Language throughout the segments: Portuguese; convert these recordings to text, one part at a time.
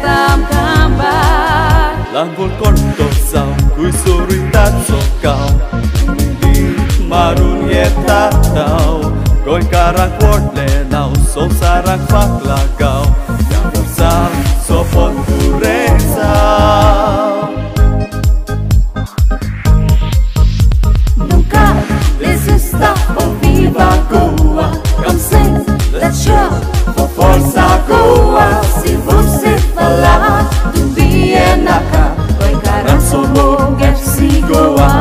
tam kambar Langkul konto sao kui suritat sokau Di marun yeta tau Goi karak word lenau so sarak faklagau Yang usah sopon kurezau Nunca desista ou viva Goa Come sing, let's show for força Goa Se você falar do Bienaka Goi karan somo FC Goa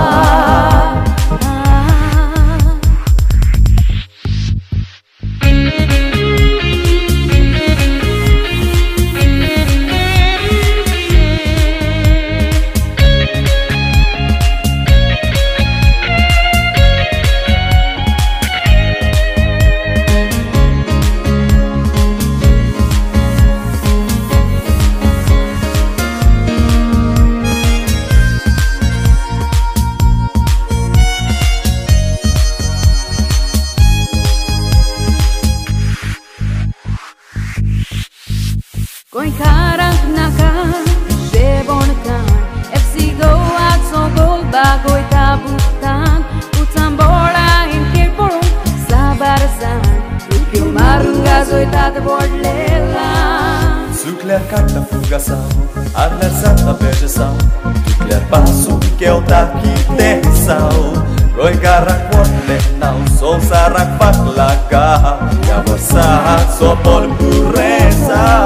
Goi karan naka, shebonakan FC Goa so gol ba goi tabutan Utan bola in kirporo sabarasan Rupio marunga zoi tata borlela Sukler carta fugação Arler santa beijasão Tukler passo que eu daqui tensão Goi karak word lenau so sarak faklagau Yang usah sopon kurezau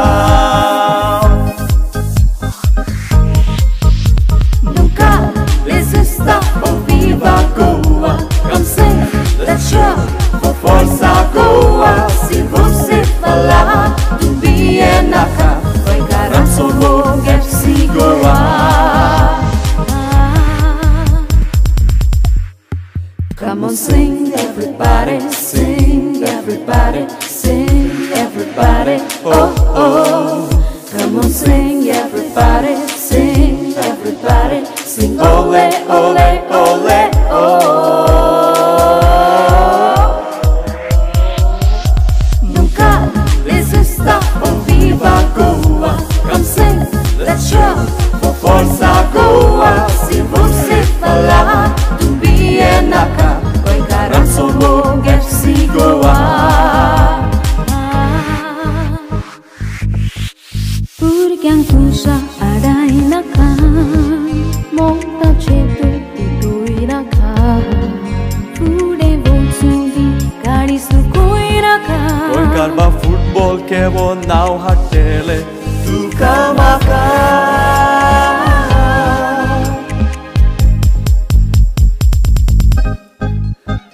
Goa, come sing, let's show for força Goa Se você falar do Bienaka Goi karan somo FC Goa Come on sing everybody, sing everybody, sing everybody, oh oh Come on sing everybody, sing everybody, sing ole ole ole Nunca desista ou viva Goa Come sing, let's show for força Goa Se você falar do Bienaka Goi karan somo FC Goa Purikyang kusha arai naka Monta cheto tutui naka Fude volsundi gari sukoi naka Goi karba football ke wo nau hatele Tu kamaka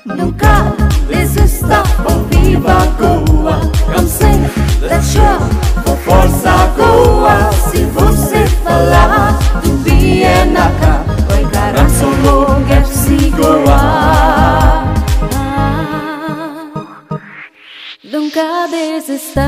Nunca desista ou viva Goa Come sing, let's show for força Goa Se você falar do Bienaka Goi karan somo FC Goa Nunca desista